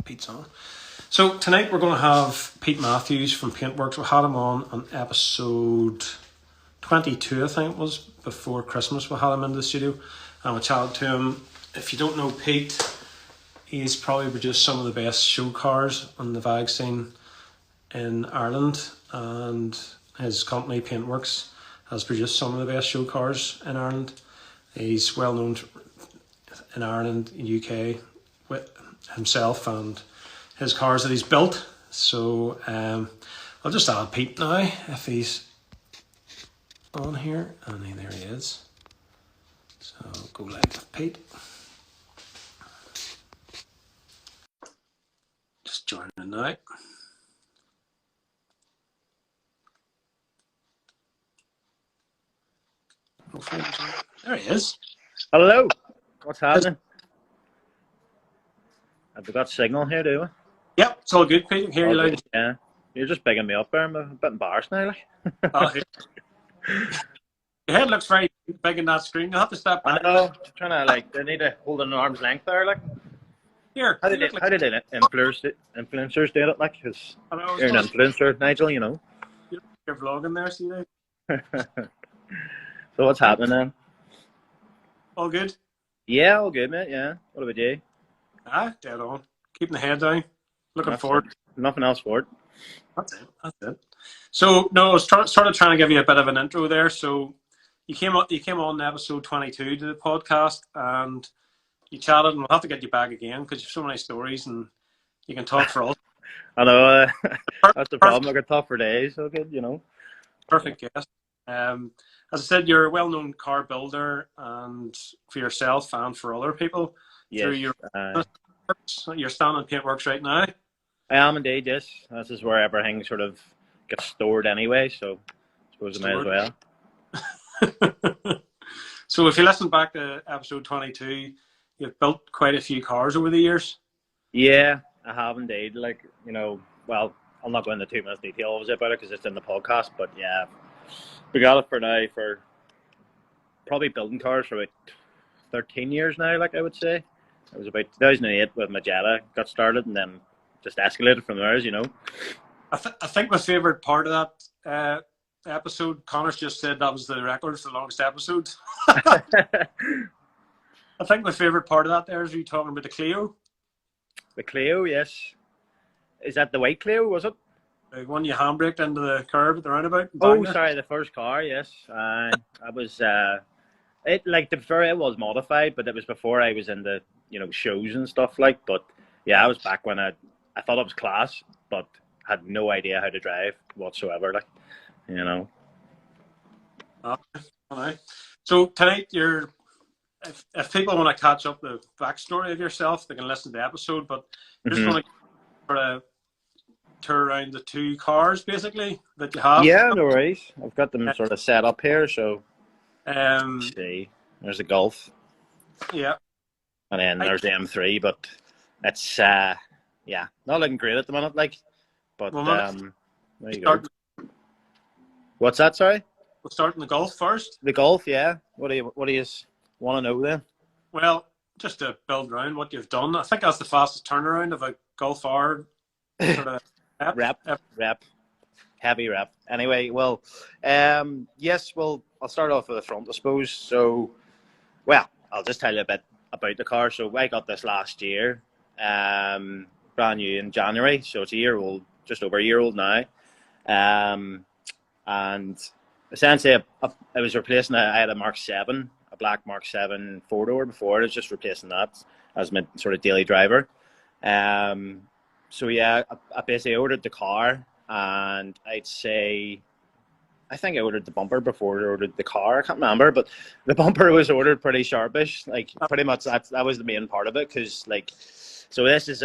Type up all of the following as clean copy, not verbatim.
Pete's on. So tonight we're going to have Pete Matthews from Paintworkz. We had him on episode 22, I think it was, before Christmas. We had him in the studio and we chatted to him. If you don't know Pete, he's probably produced some of the best show cars on the VAG scene in Ireland, and his company Paintworkz has produced some of the best show cars in Ireland. He's well known in Ireland, UK, with himself and his cars that he's built. So I'll just add Pete now if he's on here, and there he is. So go live with Pete. Just joining now. There he is. Hello. What's happening? Have we got signal here, do we? Yep, it's all good, Pete. Hear you loud. Yeah. You're just bigging me up there. I'm a bit embarrassed now. Like. Oh, your head looks very big in that screen. You'll have to step back. I know. Trying to I need to hold an arm's length there, like. Here. How did influencers do it, like? Because you're an influencer, Nigel. You know. You're vlogging there, see you. So what's happening then? All good. Yeah, all good, mate. Yeah. What about you? Dead on. Keeping the head down. Looking forward. Nothing else for it. That's it. So no, I was sort of trying to give you a bit of an intro there. So you came on episode 22 to the podcast, and you chatted, and we'll have to get you back again because you have so many stories and you can talk for us. I know. That's the problem. I could talk for days. So good, you know. Perfect guest. As I said, you're a well-known car builder, and for yourself and for other people. Yes. Through you're standing in Paintworkz right now. I am indeed, yes. This is where everything sort of gets stored anyway, so I suppose I might as well. So if you listen back to episode 22, you've built quite a few cars over the years. Yeah, I have indeed. Like, you know, well, I'll not go into too much detail obviously about it because it's in the podcast, but yeah, we got it for now for probably building cars for about 13 years now, like I would say. It was about 2008 with Magetta got started and then just escalated from there, as you know. I think my favourite part of that episode, Connor's just said that was the record for the longest episode. I think my favourite part of that there is you talking about the Clio. The Clio, yes. Is that the white Clio, was it? The one you handbraked into the curb at the roundabout? Oh, sorry, the first car, yes. I was, it was modified, but it was before I was into, you know, shows and stuff like. But yeah, I was back when I thought it was class, but had no idea how to drive whatsoever, like, you know. All right. So tonight, if people want to catch up the backstory of yourself, they can listen to the episode. But I just want to sort of tour around the two cars, basically, that you have. Yeah, no worries. I've got them sort of set up here, so. Let's see, there's the Golf. Yeah. And then there's the M3, but it's not looking great at the minute, like. But there you go. What's that? Sorry. We'll start in the Golf first. The Golf, yeah. What do you want to know then? Well, just to build around what you've done, I think that's the fastest turnaround of a Golf R sort of rep, heavy rep. Anyway, well, yes. Well, I'll start off with the front, I suppose. So, well, I'll just tell you a bit about the car. So I got this last year, brand new in January. So it's a year old, just over a year old now. And essentially, I was replacing. I had a Mark 7, a black Mark 7 4-door before. I was just replacing that as my sort of daily driver. So yeah, I basically ordered the car, and I'd say, I think I ordered the bumper before I ordered the car. I can't remember, but the bumper was ordered pretty sharpish. Like pretty much that was the main part of it, because like, so this is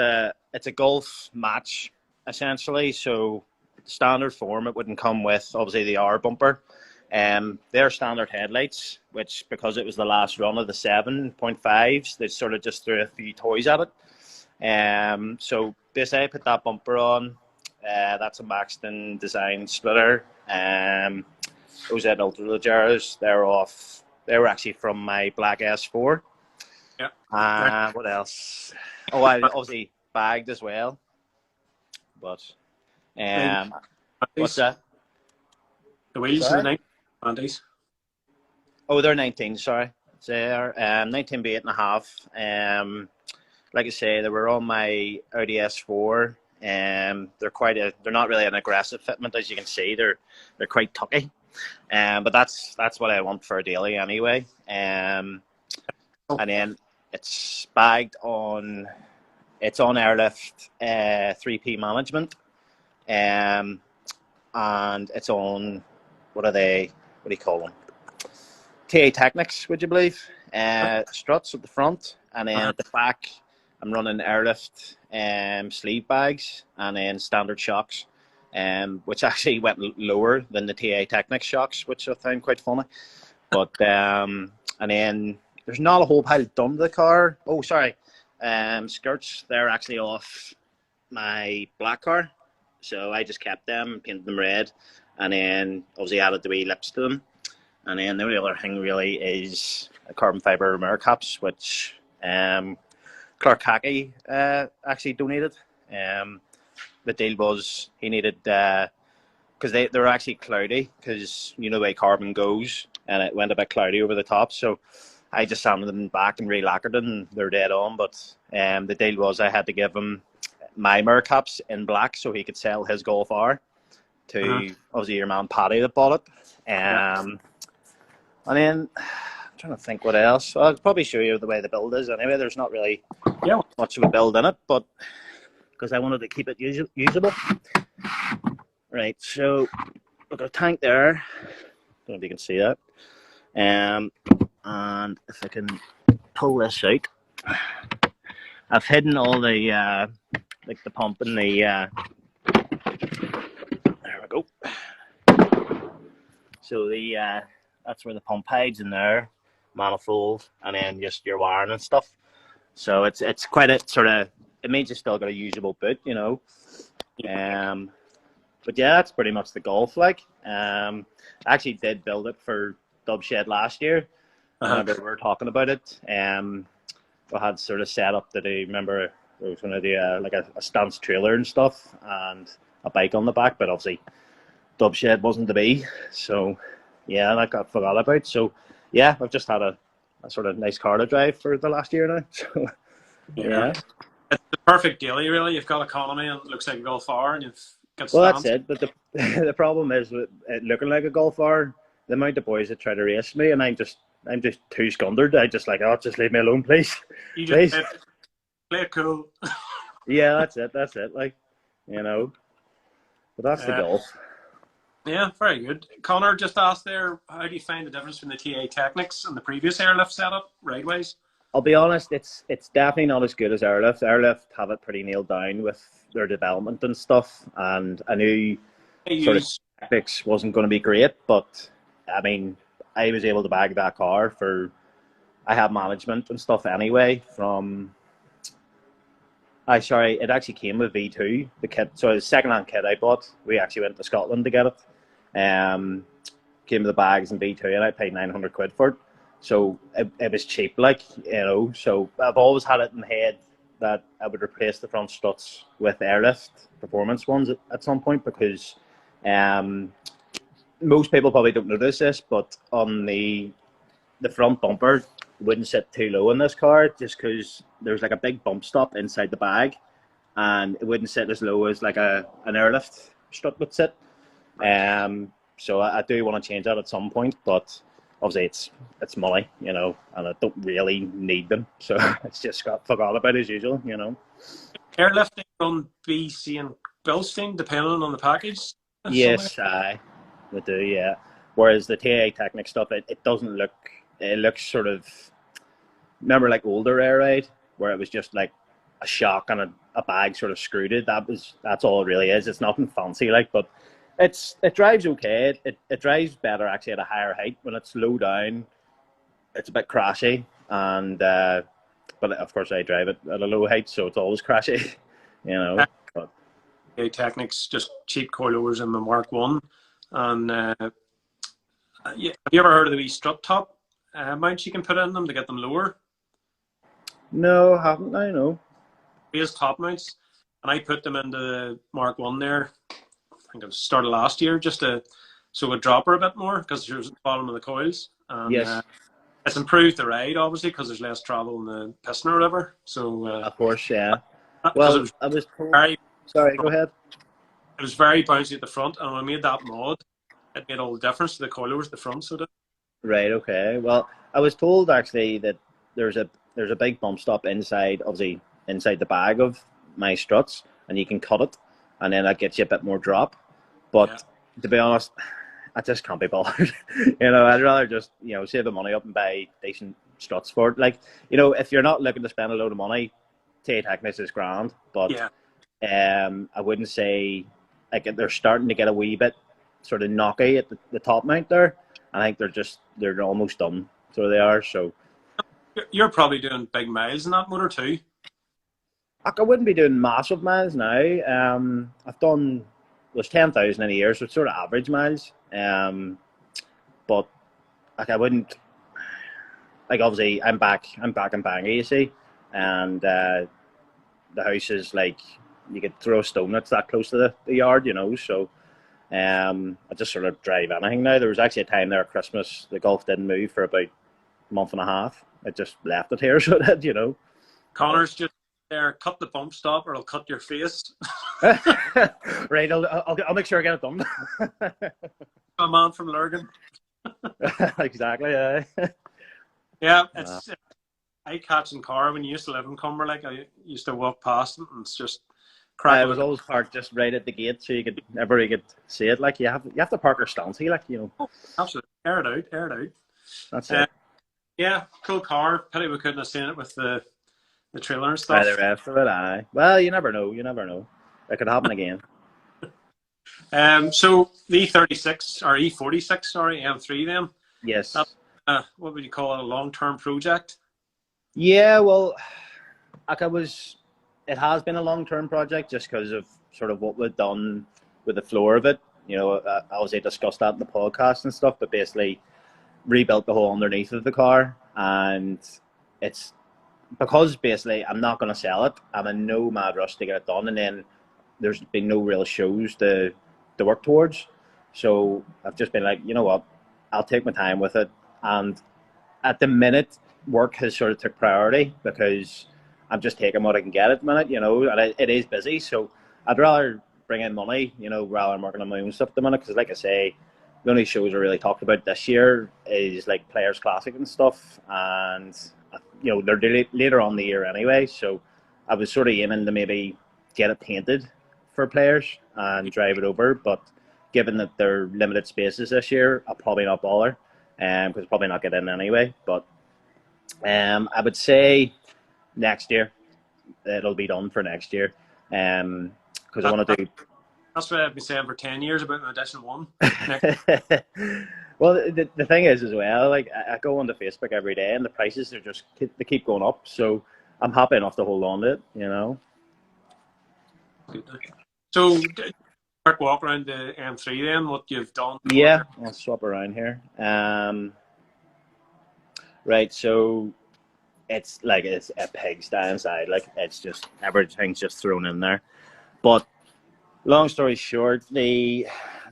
it's a Golf match essentially. So standard form, it wouldn't come with obviously the R bumper. They're standard headlights, which because it was the last run of the 7.5s, they sort of just threw a few toys at it. So basically I put that bumper on. That's a Maxton design splitter. Those are Ultralegeras. They were actually from my black S4. Yeah. What else? Oh, I obviously bagged as well. But what's Nineties. that? The wheels are Sorry? the 90s. Oh, they're 19. Sorry, they're 19 by 8.5. Like I say, they were on my Audi S4. They're not really an aggressive fitment, as you can see. They're quite tucky. But that's what I want for a daily anyway. And then it's bagged on. It's on airlift 3P management. And it's on, what do you call them? TA Technics, would you believe? Struts at the front, and then at the back, I'm running airlift sleeve bags, and then standard shocks, which actually went lower than the TA Technics shocks, which I found quite funny. But and then there's not a whole pile done to the car. Oh, sorry, skirts, they're actually off my black car, so I just kept them, painted them red, and then obviously added the wee lips to them. And then the only other thing really is carbon fibre mirror caps, which Clark Hackey actually donated. The deal was he needed, because they were actually cloudy, because you know the way carbon goes, and it went a bit cloudy over the top. So I just sanded them back and re-lacquered them, and they're dead on. But the deal was I had to give him my mirror caps in black so he could sell his Golf R to obviously your man Paddy that bought it. And then I'm trying to think what else. I'll probably show you the way the build is anyway. There's not really much of a build in it, but because I wanted to keep it usable. Right, so we've got a tank there. I don't know if you can see that. And if I can pull this out, I've hidden all the like the pump and the there we go. So the that's where the pump hides in there, manifold, and then just your wiring and stuff. So it's quite a sort of, it means you still got a usable boot, you know. But yeah, that's pretty much the Golf. Like, I actually did build it for Dubshed last year. Whenever we were talking about it, we had sort of set up that I remember we was going to do like a stance trailer and stuff, and a bike on the back, but obviously Dubshed wasn't to be. So yeah, that got forgot about. So yeah, I've just had a sort of nice car to drive for the last year now. So yeah. It's the perfect daily, really. You've got economy and it looks like a Golf R, and you've got Well, stands. that's it. But the problem is with it looking like a Golf R, the amount of boys that try to race me, and I'm just too scundered. I just like, oh, just leave me alone, please. You Please. just play it cool. Yeah, that's it. Like, you know. But that's the Golf. Yeah, very good. Connor just asked there, how do you find the difference between the TA Technics and the previous airlift setup, ride-wise? I'll be honest, it's definitely not as good as Airlift. Airlift have it pretty nailed down with their development and stuff, and I knew sort of Technics wasn't going to be great, but I mean, I was able to bag that car for, I have management and stuff anyway from, it actually came with V2, the kit, so the second-hand kit I bought, we actually went to Scotland to get it. Came with the bags and V2, and I paid 900 quid for it. So it was cheap, like, you know. So I've always had it in the head that I would replace the front struts with airlift performance ones at some point, because most people probably don't notice this, but on the front bumper wouldn't sit too low in this car, just because there's like a big bump stop inside the bag, and it wouldn't sit as low as like an airlift strut would sit. So I do want to change that at some point, but obviously it's money, you know, and I don't really need them, so it's just got forgot about as usual, you know. Airlifting on BC and Bilstein, depending on the package? Yes, we do, yeah. Whereas the TA Technic stuff, it doesn't look, it looks sort of, remember like older air ride, where it was just like a shock and a bag sort of screwed it. That's all it really is. It's nothing fancy, like, but it drives okay. It drives better actually at a higher height. When it's low down, it's a bit crashy, and but of course I drive it at a low height, so it's always crashy, you know. But Technics, just cheap coilovers in the Mark 1. And yeah, have you ever heard of the wee strut top mounts you can put in them to get them lower? no, haven't I? No. raised top mounts, and I put them into the Mark 1 there. I think it started last year, just to so it would drop her a bit more because there's the bottom of the coils. And, Yes. it's improved the ride, obviously, because there's less travel in the piston or whatever. So, Of course, yeah. because Well, I was told. very, Sorry, go ahead. it was very bouncy at the front, and when I made that mod, it made all the difference to the coilovers at the front. So, Right. Okay. Well, I was told actually that there's a big bump stop inside, obviously inside the bag of my struts, and you can cut it, and then that gets you a bit more drop. But yeah. to be honest, I just can't be bothered. I'd rather just save the money up and buy decent struts for it. Like if you're not looking to spend a load of money, Tay Technics is grand, but Yeah. I wouldn't say like they're starting to get a wee bit sort of knocky at the top mount there. I think they're almost done, so they are. So You're probably doing big miles in that motor too. I wouldn't be doing massive miles now. I've done there's 10,000 in a year, so it's sort of average miles. But like I wouldn't like obviously I'm back in Bangor, you see, and the house is like you could throw a stone that's that close to the yard, so I just sort of drive anything now. There was actually a time there at Christmas the Golf didn't move for about a month and a half. I just left it here, so that Connor's just there, cut the bump stop or it'll cut your face. Right, I'll make sure I get it done. A man from Lurgan. Exactly, yeah. Yeah, it's eye-catching car. When you used to live in Cumber, I used to walk past it and it's just I was always parked just right at the gate so you could see it. Like you have to park your stancy, Absolutely. Air it out. That's it. Yeah, cool car. Pity we couldn't have seen it with the trailer and stuff. The rest of it, aye. Well, you never know. It could happen again. So the E46 or E46, sorry, M3 then. Yes. What would you call it? A long-term project? Yeah, well, it has been a long-term project just because of sort of what we've done with the floor of it. Obviously discussed that in the podcast and stuff, but basically rebuilt the whole underneath of the car, and it's because basically I'm not going to sell it. I'm in no mad rush to get it done, and then there's been no real shows to work towards. So I've just been like, you know what, I'll take my time with it. And at the minute, work has sort of took priority because I'm just taking what I can get at the minute, and it is busy. So I'd rather bring in money, rather than working on my own stuff at the minute. Because like I say, the only shows I really talked about this year is like Players Classic and stuff. And, they're later on the year anyway. So I was sort of aiming to maybe get it painted for Players and drive it over. But given that they're limited spaces this year, I'll probably not bother. Because I'll probably not get in anyway. But I would say next year it'll be done for next year. Because I want to do. That's what I've been saying for 10 years about an additional one. Well, the thing is as well, like I go onto Facebook every day and the prices are they keep going up. So I'm happy enough to hold on to it, So, quick walk around the M3 then, what you've done. Yeah, I'll swap around here. Right, so it's a pigsty inside. Like it's just everything's just thrown in there. But long story short, the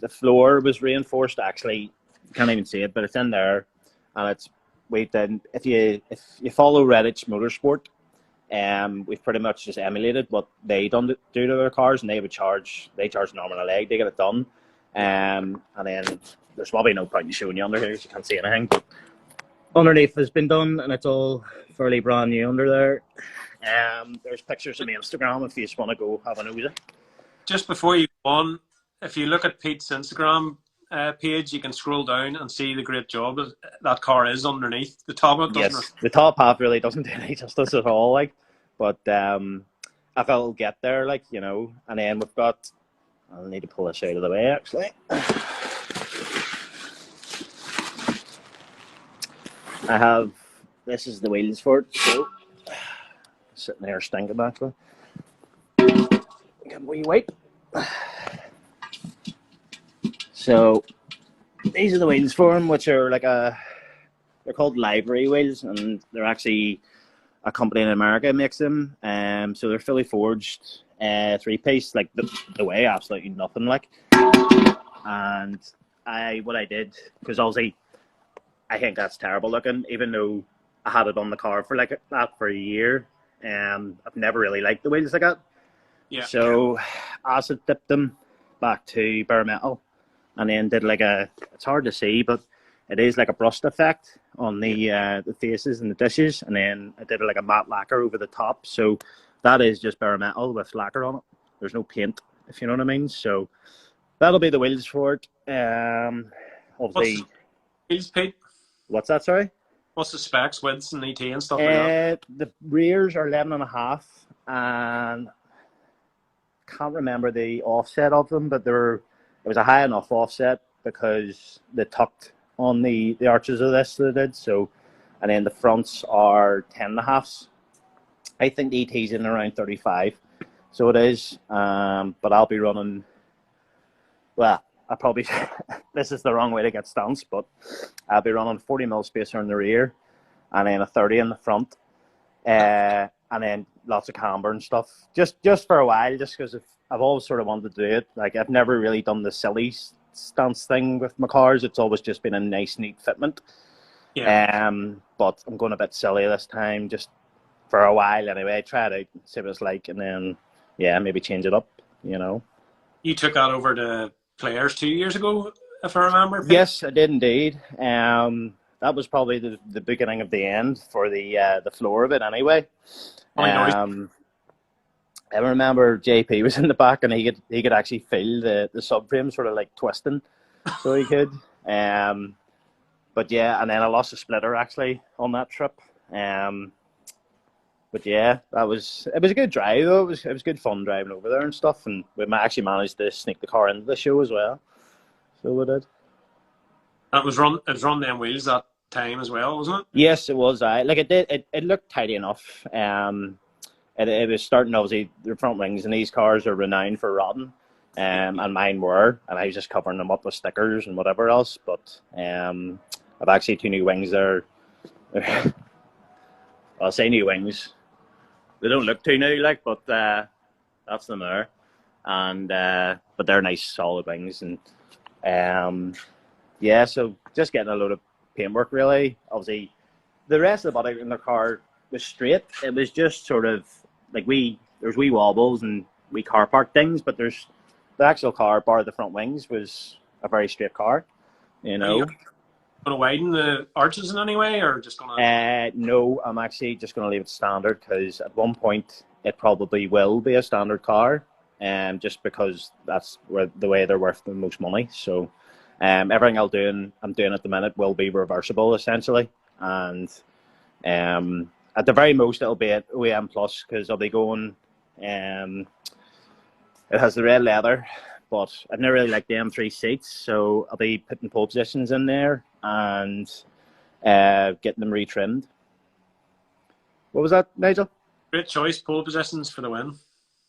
floor was reinforced. Actually, can't even see it, but it's in there, and we've done. If you follow Redditch Motorsport, we've pretty much just emulated what they do to their cars, and they charge an arm and a leg to get it done. And then there's probably no point in showing you under here because you can't see anything. But underneath has been done, and it's all fairly brand new under there. There's pictures of my Instagram if you just want to go have a nosy. Just before you go on, if you look at Pete's Instagram page, you can scroll down and see the great job that car is underneath the top of it. Yes, the top half really doesn't do any justice at all. But I felt it'll get there, and then we've got. I'll need to pull this out of the way actually. This is the wheels for it, so sitting there stinking actually. Get a wee wipe. So these are the wheels for them, which are they're called library wheels, and they're actually a company in America makes them. So they're fully forged 3-piece, like the way absolutely nothing like. And what I did, because obviously I think that's terrible looking, even though I had it on the car for like that for a year. I've never really liked the wheels like that. Yeah. So acid dipped them back to bare metal, and then did like it's hard to see, but it is like a brushed effect on the faces and the dishes, and then I did like a matte lacquer over the top. So that is just bare metal with lacquer on it. There's no paint, if you know what I mean. So that'll be the wheels for it. Obviously, wheels, Pete? What's that? Sorry. What's the specs, widths and ET and stuff like that? The rears are 11.5, and can't remember the offset of them, but it was a high enough offset because they tucked on the arches of this, they did. So, and then the fronts are 10.5s. I think the ET's in around 35, so it is. But I'll be running. Well, I probably this is the wrong way to get stance, but I'll be running 40mm spacer in the rear, and then a 30 in the front, and then lots of camber and stuff. Just for a while, just because I've always sort of wanted to do it. Like, I've never really done the silly stance thing with my cars. It's always just been a nice, neat fitment. Yeah. But I'm going a bit silly this time, just for a while anyway. Try it out, see what it's like, and then maybe change it up. You know. You took that over to Players 2 years ago, if I remember. Pete? Yes, I did indeed. That was probably the beginning of the end for the floor of it anyway. I remember JP was in the back, and he could actually feel the subframe sort of like twisting, so he could. But yeah, and then I lost a splitter actually on that trip. But yeah, it was a good drive though. It was good fun driving over there and stuff, and we actually managed to sneak the car into the show as well. So we did. It was run them wheels that time as well, wasn't it? Yes, it was. It looked tidy enough. It was starting, obviously, the front wings in these cars are renowned for rotting, and mine were, and I was just covering them up with stickers and whatever else. But I've actually 2 new wings there. I'll say new wings. They don't look too new, like, but that's them there, and but they're nice, solid wings, and so just getting a load of paintwork really. Obviously, the rest of the body in the car was straight. It was just sort of like there's wee wobbles and wee car park things, but there's the actual car, bar the front wings, was a very straight car. You know. Are you going to widen the arches in any way, or just going to? No, I'm actually just going to leave it standard, because at one point it probably will be a standard car, just because that's the way they're worth the most money. So everything I'm doing at the minute will be reversible essentially, and at the very most it'll be at OEM Plus, because I'll be going. It has the red leather, but I've never really liked the M3 seats, so I'll be putting pole positions in there and getting them retrimmed. What was that, Nigel? Great choice, pole positions for the win.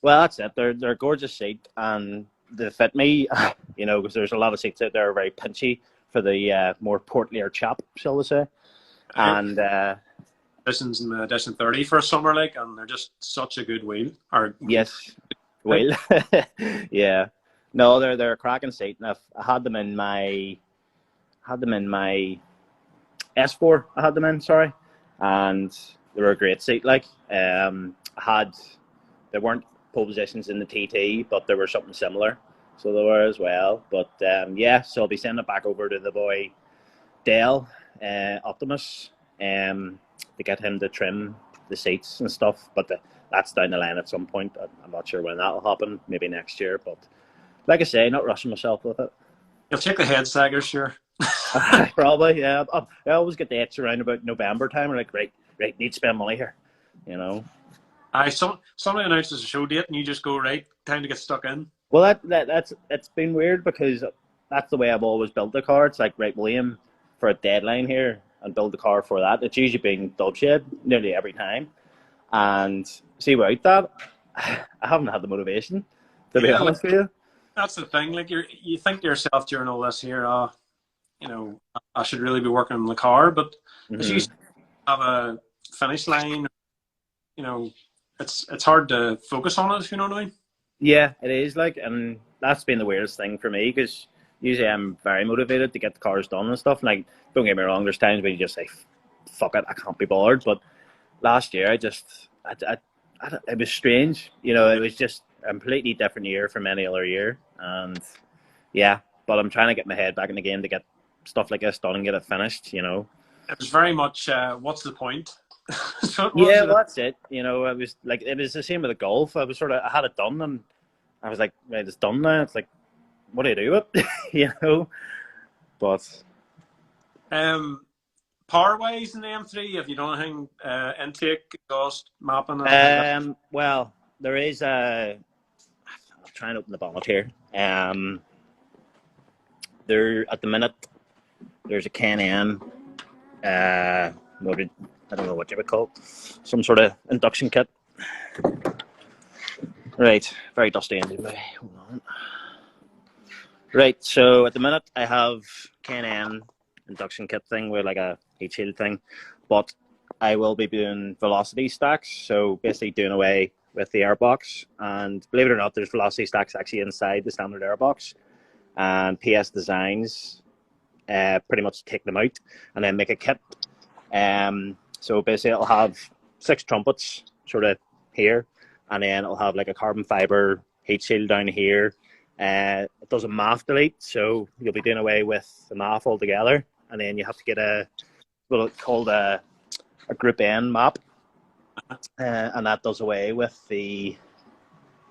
Well, that's it. They're a gorgeous seat, and they fit me, you know, because there's a lot of seats out there are very pinchy for the more portlier chap, shall we say. And Editions in the Edition 30 for a summer, like, and they're just such a good wheel. Yes, wheel. Yeah. No, they're a cracking seat, and I had them in my S4. I had them in, sorry, and they were a great seat. Like, they weren't pole positions in the TT, but they were something similar, so they were as well. But so I'll be sending it back over to the boy Dale Optimus to get him to trim the seats and stuff. But that's down the line at some point. I'm not sure when that'll happen. Maybe next year. But like I say, not rushing myself with it. You'll check the head saggers, sure. Probably, yeah. I always get the itch around about November time. I'm like, right, need to spend money here, you know. Somebody announces a show date and you just go, right, time to get stuck in. Well, that's it's been weird, because that's the way I've always built the car. It's like, right, we'll aim for a deadline here and build the car for that. It's usually been dub shed nearly every time, and see, without that, I haven't had the motivation, to be honest with you. That's the thing. Like, you think to yourself during all this here, you know, I should really be working on the car, but as you have a finish line, you know, it's hard to focus on it, if you know what I mean. Yeah, it is like, and that's been the weirdest thing for me because usually I'm very motivated to get the cars done and stuff. Like, don't get me wrong, there's times when you just say, "Fuck it, I can't be bothered." But last year, it was strange. You know, it was just a completely different year from any other year, and yeah. But I'm trying to get my head back in the game to get stuff like this done and get it finished. You know. It was very much, what's the point? So it was. Yeah, well, that's it. You know, it was the same with the golf. I had it done, and I was like, right, it's done now. It's like, what do you do with it? You know, but Power wise in the M3, have you done anything, intake, exhaust, mapping, and anything like that? well, there is a. I'll try and open the bonnet here. There at the minute, there's a Can-Am. I don't know what you would call it. Some sort of induction kit. Right, very dusty anyway. Hold on. Right, so at the minute I have Can-Am induction kit thing with like a heat shield thing, but I will be doing velocity stacks, so basically doing away with the airbox. And believe it or not, there's velocity stacks actually inside the standard airbox, and PS Designs pretty much take them out and then make a kit. So basically it'll have 6 trumpets sort of here, and then it'll have like a carbon fiber heat shield down here. It does a MAF delete, so you'll be doing away with the MAF altogether, and then you have to get what it's called a group N map, and that does away with the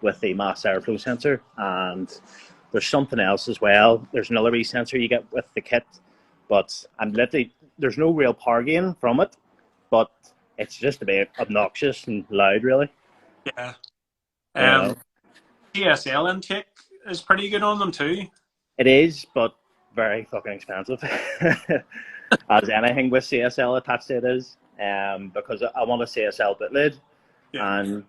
mass airflow sensor. And there's something else as well. There's another wee sensor you get with the kit, but there's no real power gain from it, but it's just a bit obnoxious and loud, really. Yeah. You know? TSL intake is pretty good on them too. It is, but very fucking expensive. As anything with CSL attached to it is, because I want a CSL bit lid. Yeah. And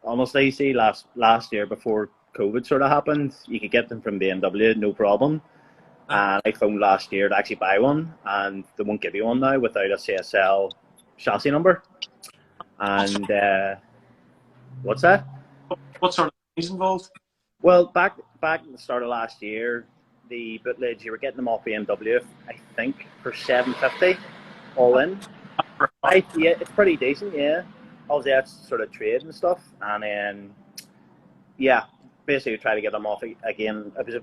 honestly, see, last year before COVID sort of happened, you could get them from BMW, no problem. And I phoned last year to actually buy one, and they won't give you one now without a CSL chassis number. And what's that? What sort of things involved? Well, back at the start of last year, the bootlegs, you were getting them off BMW, I think, for $750 all in. Yeah, it's pretty decent, yeah. Obviously, that's sort of trade and stuff. And then, yeah, basically try to get them off again. It was I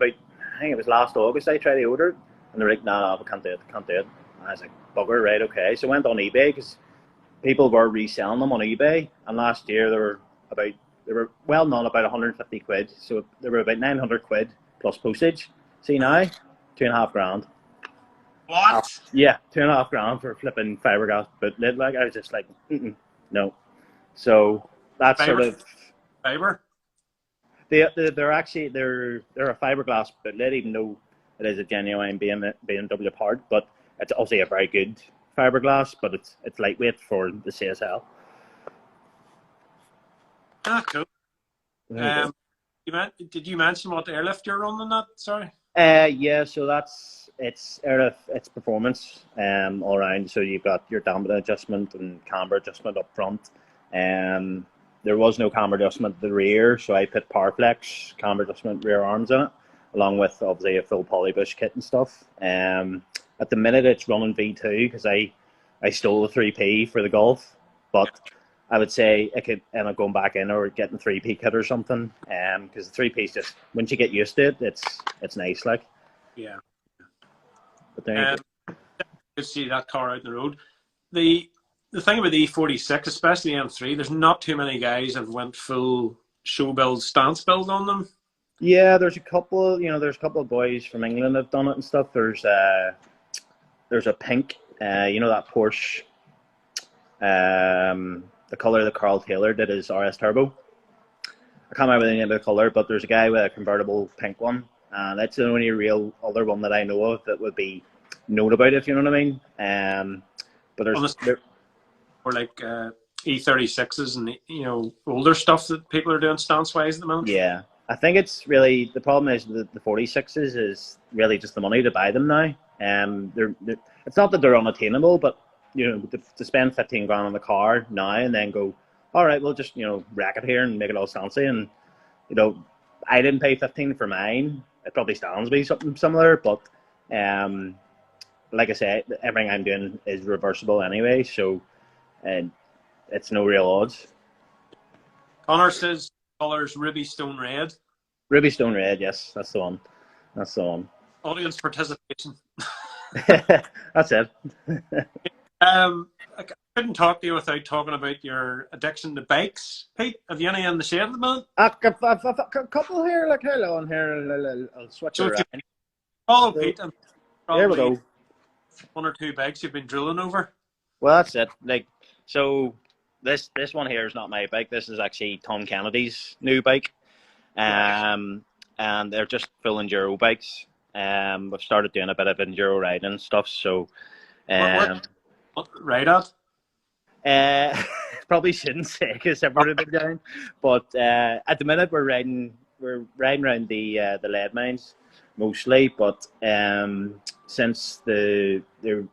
think it was last August I tried to order it. And they were like, no, we can't do it. And I was like, bugger, right, okay. So I went on eBay because people were reselling them on eBay. And last year they were well known about 150 quid. So they were about 900 quid plus postage. See now, $2,500. What? Yeah, $2,500 for flipping fiberglass bootleg. Like, I was just like, no. So that's sort of fiber. They're a fiberglass bootleg, even though it is a genuine BMW part. But it's obviously a very good fiberglass, but it's lightweight for the CSL. Ah, cool. Did you mention what airlift you're running that? Sorry. Yeah, so it's airlift, it's performance all around. So you've got your dampener adjustment and camber adjustment up front. There was no camber adjustment at the rear, so I put Powerflex camber adjustment rear arms in it, along with obviously a full polybush kit and stuff. At the minute it's running V2 because I stole the 3P for the Golf, but I would say I could end up going back in or getting 3P kit or something. Because the 3P is just, once you get used to it, it's nice, like. Yeah. But there you go. You see that car out in the road. The thing about the E46, especially M3, there's not too many guys that went full show build, stance build on them. Yeah, there's a couple of boys from England that have done it and stuff. There's a pink, that Porsche, the colour that Carl Taylor did is RS Turbo. I can't remember the name of the colour, but there's a guy with a convertible pink one, and that's the only real other one that I know of that would be known about, if you know what I mean. But there's or like E36s and older stuff that people are doing stance wise at the moment. Yeah, I think it's really the problem is the 46s is really just the money to buy them now. It's not that they're unattainable, but to spend 15 grand on the car now and then go all right, we'll just rack it here and make it all fancy. And I didn't pay 15 for mine. It probably stands me something similar, but like I said, everything I'm doing is reversible anyway, so it's no real odds. Connor says colours Ruby Stone Red. Ruby Stone Red, yes, that's the one. That's the one. Audience participation. That's it. I couldn't talk to you without talking about your addiction to bikes, Pete. Have you any in the shed at the moment? A couple here, like hello on here. I'll switch it around. Follow Pete. And there we go. 1 or 2 bikes you've been drilling over. Well, that's it. Like, so this one here is not my bike. This is actually Tom Kennedy's new bike. And they're just full enduro bikes. We've started doing a bit of enduro riding and stuff. So, what ride at? Probably shouldn't say because I've already been down. But at the minute we're riding around the lead mines mostly. But since they're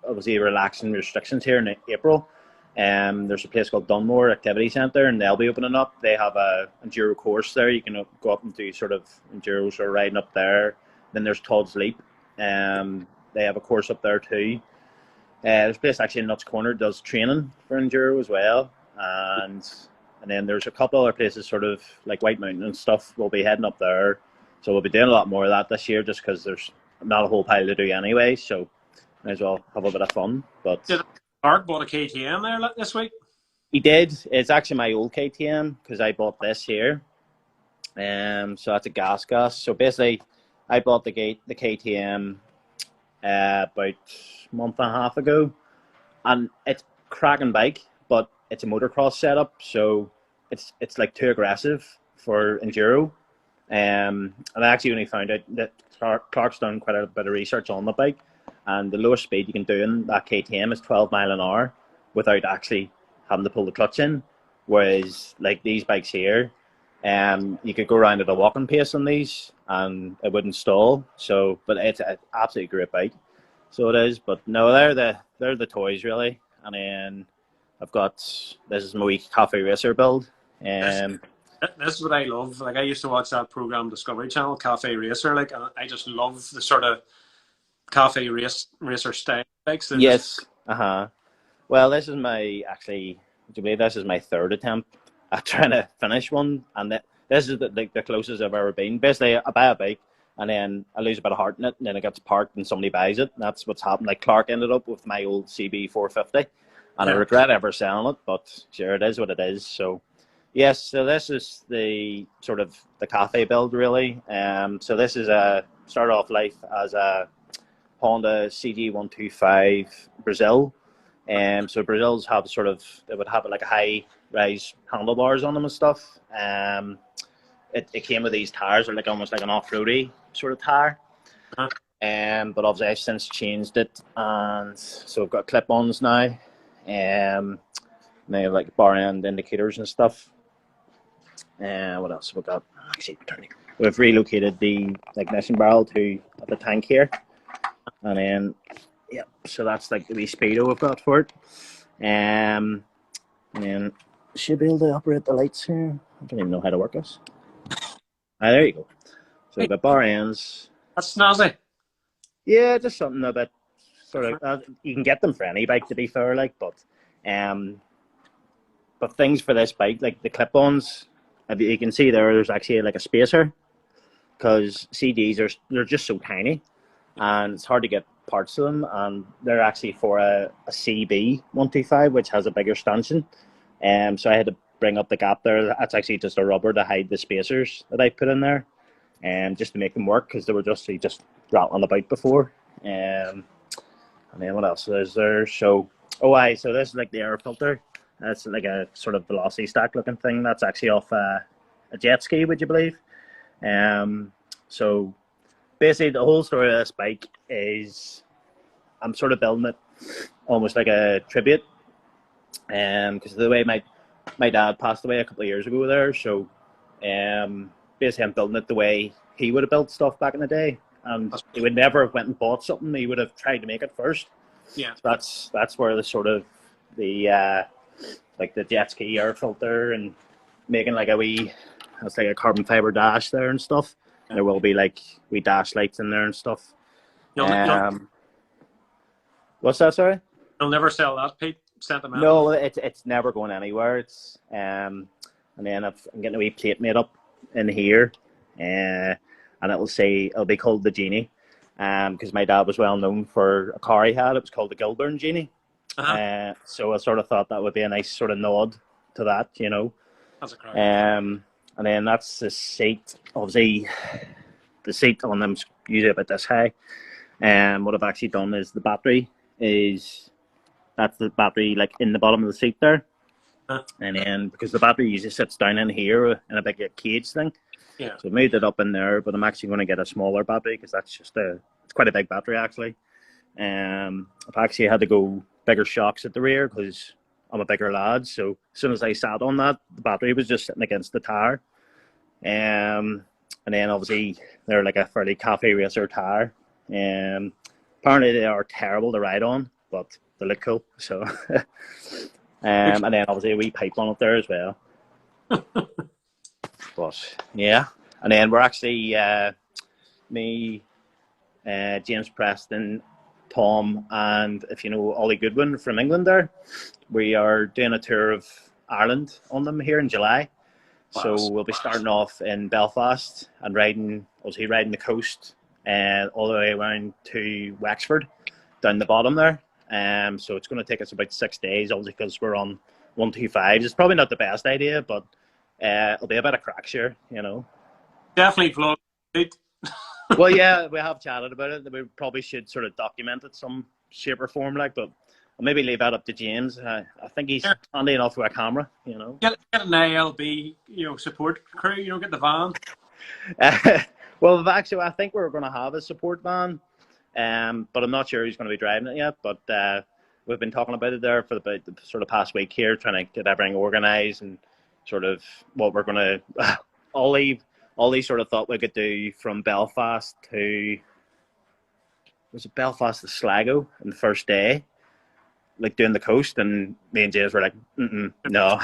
obviously relaxing restrictions here in April, there's a place called Dunmore Activity Centre, and they'll be opening up. They have a enduro course there. You can go up and do sort of enduro sort of riding up there. Then there's Todd's Leap. They have a course up there too. There's a place actually in Nuts Corner does training for enduro as well, and then there's a couple other places sort of like White Mountain and stuff. We'll be heading up there, so we'll be doing a lot more of that this year just because there's not a whole pile to do anyway. So might as well have a bit of fun. But did Mark bought a KTM there this week? He did. It's actually my old KTM because I bought this here. So that's a gas. So basically, I bought the KTM about a month and a half ago, and it's a cracking bike, but it's a motocross setup, so it's like too aggressive for enduro. And I actually only found out that Clark's done quite a bit of research on the bike, and the lowest speed you can do in that KTM is 12 mile an hour without actually having to pull the clutch in, whereas like these bikes here, you could go around at a walking pace on these and it wouldn't stall. So, but it's an absolutely great bike. So it is. But no, they're the toys really. And then I've got, this is my wee cafe racer build. This is what I love. Like I used to watch that program, Discovery Channel, Cafe Racer. Like I just love the sort of cafe racer style bikes. Yes. Well, this is my this is my third attempt at trying to finish one, and this is the closest I've ever been. Basically, I buy a bike and then I lose a bit of heart in it, and then it gets parked and somebody buys it. And that's what's happened. Like Clark ended up with my old CB 450, and I regret ever selling it, but sure, it is what it is. So yes, so this is the sort of the cafe build really. So this is started off life as a Honda CG125 Brazil. So Brazils have they would have like a high rise handlebars on them and stuff. It came with these tires, or like almost like an off-roady sort of tire. But obviously I've since changed it, and so I've got clip-ons now. And they have like bar end indicators and stuff. What else have we got? Actually, we've relocated the ignition barrel to the tank here, and then so that's like the wee speedo we've got for it. And then should be able to operate the lights here. I don't even know how to work this. There you go. So the bar ends. That's snazzy. Yeah, just something a bit sort of. You can get them for any bike, to be fair, like, but things for this bike, like the clip-ons, you can see there's actually like a spacer, because CDs they're just so tiny, and it's hard to get parts of them, and they're actually for a CB 125, which has a bigger stanchion. So I had to bring up the gap there. That's actually just a rubber to hide the spacers that I put in there, just to make them work, because they were just rattling about before. And then what else is there? So so this is like the air filter. That's like a sort of velocity stack looking thing. That's actually off a jet ski, would you believe? So basically the whole story of this bike is I'm sort of building it almost like a tribute, because of the way my dad passed away a couple of years ago there. So basically I'm building it the way he would have built stuff back in the day, and he would never have went and bought something. He would have tried to make it first. Yeah. So that's where the sort of the like the jet ski air filter and making like a wee, it's like a carbon fiber dash there and stuff. There will be like wee dash lights in there and stuff. What's that? Sorry. You'll never sell that, Pete. Sentimental. No, it's never going anywhere. It's and then I'm getting a wee plate made up in here, and it'll be called the Genie, because my dad was well known for a car he had. It was called the Gilburn Genie. So I sort of thought that would be a nice sort of nod to that, you know. That's a crack. And then that's the seat. Obviously, the seat on them's usually about this high. And what I've actually done is that's the battery like in the bottom of the seat there. And then because the battery usually sits down in here in a big cage thing. Yeah. So I moved it up in there, but I'm actually going to get a smaller battery because that's just it's quite a big battery actually. I've actually had to go bigger shocks at the rear because I'm a bigger lad. So as soon as I sat on that, the battery was just sitting against the tire. And then obviously they're like a fairly cafe racer tire. Apparently they are terrible to ride on, but they look cool. So, and then obviously a wee pipe on it there as well. But yeah, and then we're actually me, James Preston, Tom, and if you know Ollie Goodwin from England there, we are doing a tour of Ireland on them here in July. So we'll be starting off in Belfast and riding the coast all the way around to Wexford, down the bottom there. So it's going to take us about 6 days, obviously, because we're on 125. It's probably not the best idea, but it'll be a bit of crack, sure, you know. Definitely vlog. Well, yeah, we have chatted about it. We probably should sort of document it some shape or form, like, but I'll maybe leave that up to James. I think he's handy enough with a camera, you know. Get an ALB, support crew. Get the van. Well, actually, I think we're going to have a support van, but I'm not sure who's going to be driving it yet. But we've been talking about it there for about the sort of past week here, trying to get everything organised and sort of what we're going to. Ollie sort of thought we could do from Belfast to Sligo on the first day, like doing the coast, and me and James were like, no.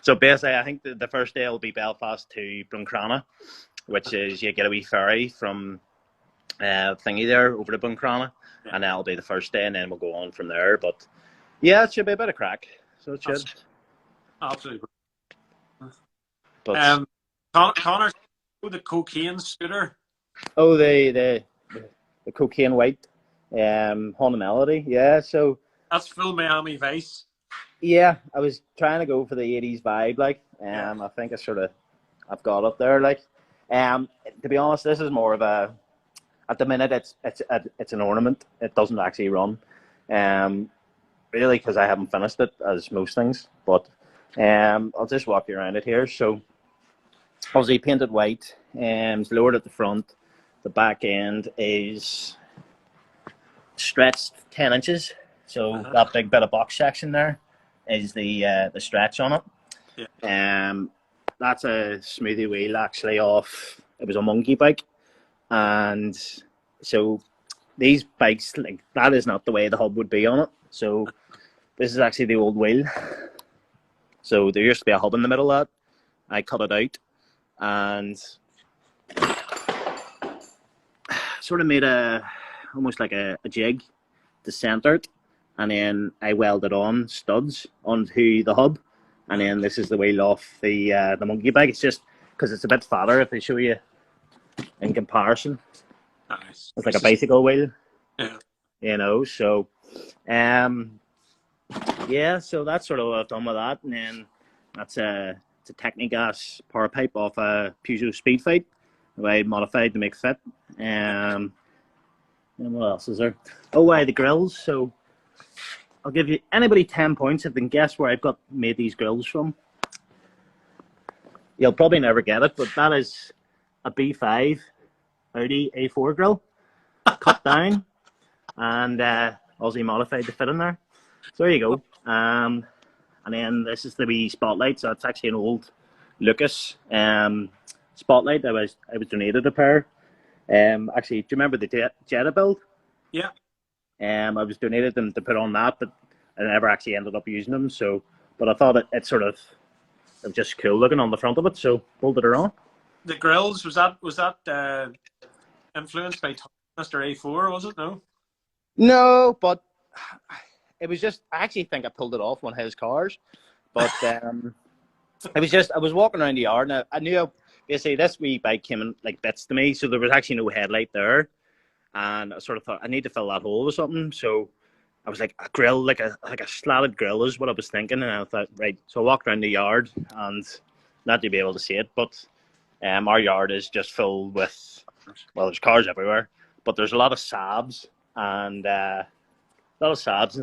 So basically, I think the first day will be Belfast to Buncrana, which is you get a wee ferry from thingy there over to Buncrana, and that'll be the first day, and then we'll go on from there. But yeah, it should be a bit of crack. So it should. Absolutely. But Connor, the cocaine scooter. Oh, the cocaine white Honda Melody. Yeah, so that's full Miami Vice. Yeah, I was trying to go for the 80s vibe, like, I think I've got it there, like. To be honest, this is more of at the minute it's an ornament. It doesn't actually run, really, because I haven't finished it as most things. But I'll just walk you around it here. So obviously painted white, it's lowered at the front. The back end is stretched 10 inches. So that big bit of box section there is the stretch on it. Yeah. That's a smoothie wheel actually off. It was a monkey bike, and so these bikes, like, that is not the way the hub would be on it. So this is actually the old wheel. So there used to be a hub in the middle of that. I cut it out and sort of made almost like a jig to center it, and then I welded on studs onto the hub, and then this is the wheel off the monkey bike. It's just because it's a bit fatter if I show you in comparison. Nice. It's like a bicycle wheel. Yeah. So yeah, so that's sort of what I've done with that, and then it's a Technigas power pipe off a Peugeot Speed Fight that I modified to make fit. And what else is there? The grills. So I'll give you anybody 10 points if they can guess where I've made these grills from. You'll probably never get it, but that is a B5 Audi A4 grill cut down and obviously modified to fit in there. So there you go. And then this is the wee spotlight. So it's actually an old Lucas spotlight. I was donated a pair. Actually, do you remember the Jetta build? Yeah. I was donated them to put on that, but I never actually ended up using them. So but I thought it sort of it was just cool looking on the front of it, so bolted her on. The grills, was that influenced by Mr. A4, was it? No? No, but it was just, I actually think I pulled it off one of his cars, but it was just, I was walking around the yard and I knew, basically this wee bike came in like bits to me, so there was actually no headlight there, and I sort of thought I need to fill that hole with something, so I was like, a grill, like a slatted grill is what I was thinking, and I thought, right, so I walked around the yard, and not to be able to see it, but our yard is just filled with, well, there's cars everywhere, but there's a lot of Saabs and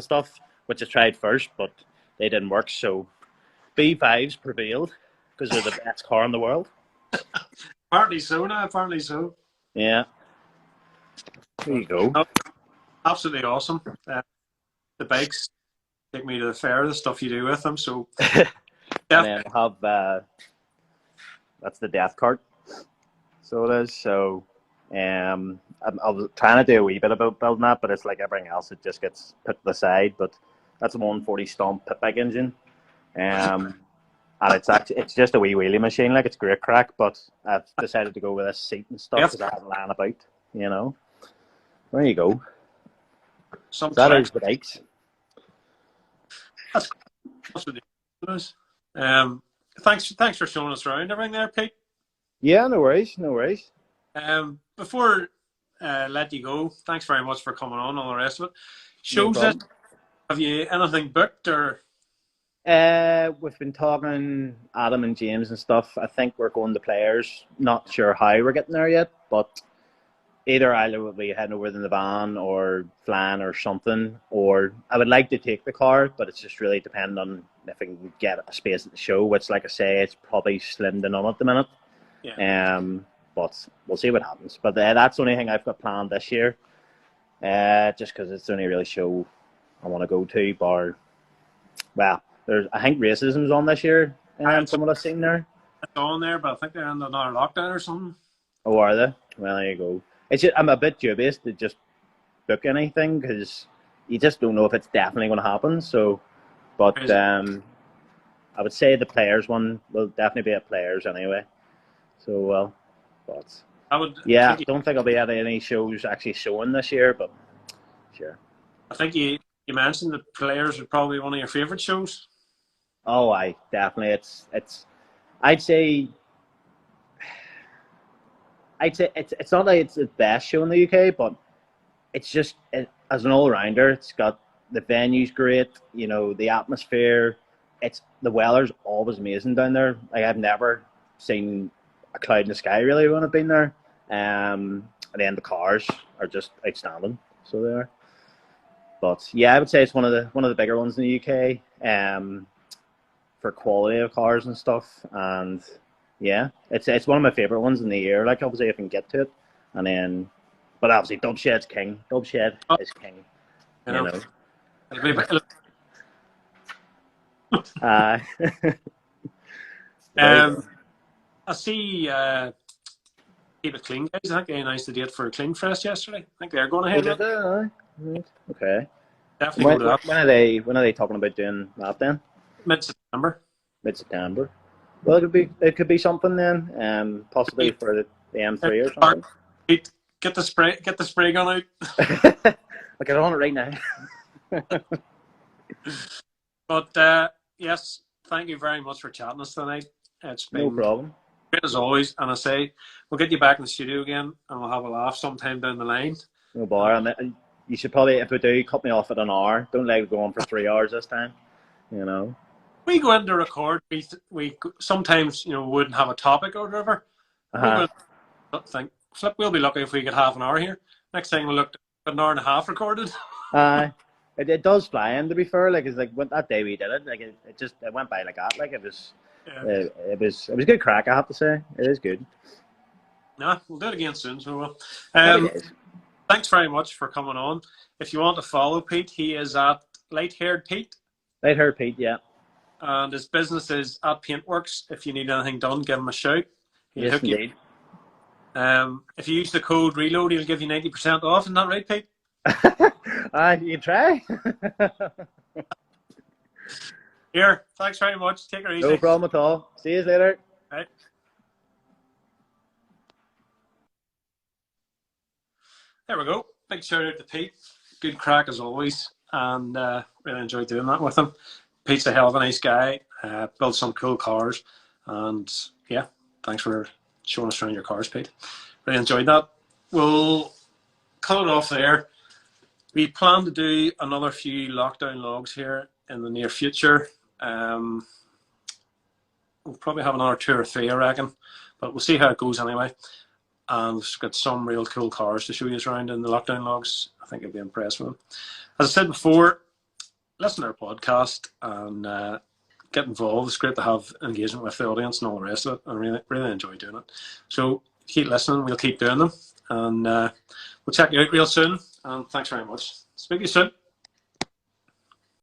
stuff, which I tried first, but they didn't work, so B5s prevailed, because they're the best car in the world. Apparently so now, apparently so. Yeah. There you go. Oh, absolutely awesome. The bikes take me to the fair, the stuff you do with them, so... And then I have, that's the death cart. So it is, so... I was trying to do a wee bit about building that, but it's like everything else, it just gets put to the side. But that's a 140 stomp pit bike engine, and it's just a wee wheelie machine, like it's great crack. But I've decided to go with this seat and stuff because I haven't ran about, you know. There you go. That is the bikes. That's ridiculous. Thanks for showing us around everything there, Pete. Yeah, no worries, no worries. Before let you go, thanks very much for coming on, all the rest of it. Shows No that, have you anything booked or? We've been talking Adam and James and stuff. I think we're going to Players. Not sure how we're getting there yet, but either I'll be heading over in the van or flying or something, or I would like to take the car, but it's just really dependent on if I can get a space at the show, which, like I say, it's probably slimmed in on at the minute. Yeah. But we'll see what happens. But that's the only thing I've got planned this year. Just because it's the only really show I want to go to. Bar, well, I think racism's on this year. From what I've seen there. It's on there, but I think they're in another lockdown or something. Oh, are they? Well, there you go. It's just, I'm a bit dubious to just book anything because you just don't know if it's definitely going to happen. So, but I would say the Players one will definitely be at Players anyway. So, well, but I don't think I'll be at any shows actually showing this year, but sure. I think you mentioned the Players are probably one of your favourite shows. Oh, definitely. It's. I'd say it's not like it's the best show in the UK, but it's just as an all-rounder. It's got the venue's great, you know, the atmosphere. The weather's always amazing down there. Like I've never seen a cloud in the sky really when I've been there. And then the cars are just outstanding. So they are. But yeah, I would say it's one of the bigger ones in the UK. For quality of cars and stuff, and yeah, it's one of my favorite ones in the year. Like obviously, if I can get to it, and then, but obviously, Dubshed's king. Dubshed is king. You know. I see. Keep it clean, guys. I think they announced the date for a Clean Fest yesterday. I think they're going ahead. Okay. Definitely go to that. When are they talking about doing that then? Mid-September. Mid-September. Well, it could be something then. Possibly for the M3 or something. Get the spray gun out. I'll get on it right now. But yes, thank you very much for chatting with us tonight. It's been no problem. Great as always, and I say we'll get you back in the studio again, and we'll have a laugh sometime down the line. No bother. You should probably, if we do, cut me off at an hour. Don't let it go on for 3 hours this time. You know. We go in to record. We sometimes wouldn't have a topic or whatever. We'll be lucky if we get half an hour here. Next thing we'll look at an hour and a half recorded. It does fly in, to be fair. Like it's like that day we did it. Like it went by like that. Like it was good crack. I have to say it is good. Nah, we'll do it again soon. So we'll. Thanks very much for coming on. If you want to follow Pete, he is at Light-Haired Pete. Light-Haired Pete, yeah. And his business is at Paintworkz. If you need anything done, give him a shout. He'll hook you. If you use the code RELOAD, he'll give you 90% off. Isn't that right, Pete? You can try. Here, thanks very much. Take it easy. No problem at all. See you later. Right. There we go. Big shout out to Pete. Good crack as always, and really enjoyed doing that with him. Pete's a hell of a nice guy. Built some cool cars, and yeah, thanks for showing us around your cars, Pete. Really enjoyed that. We'll cut it off there. We plan to do another few lockdown logs here in the near future. We'll probably have another 2 or 3, I reckon, but we'll see how it goes anyway. And we've got some real cool cars to show you around in the lockdown logs. I think you'll be impressed with them. As I said before, listen to our podcast and get involved. It's great to have engagement with the audience and all the rest of it. I really enjoy doing it. So keep listening. We'll keep doing them. And we'll check you out real soon. And thanks very much. Speak to you soon.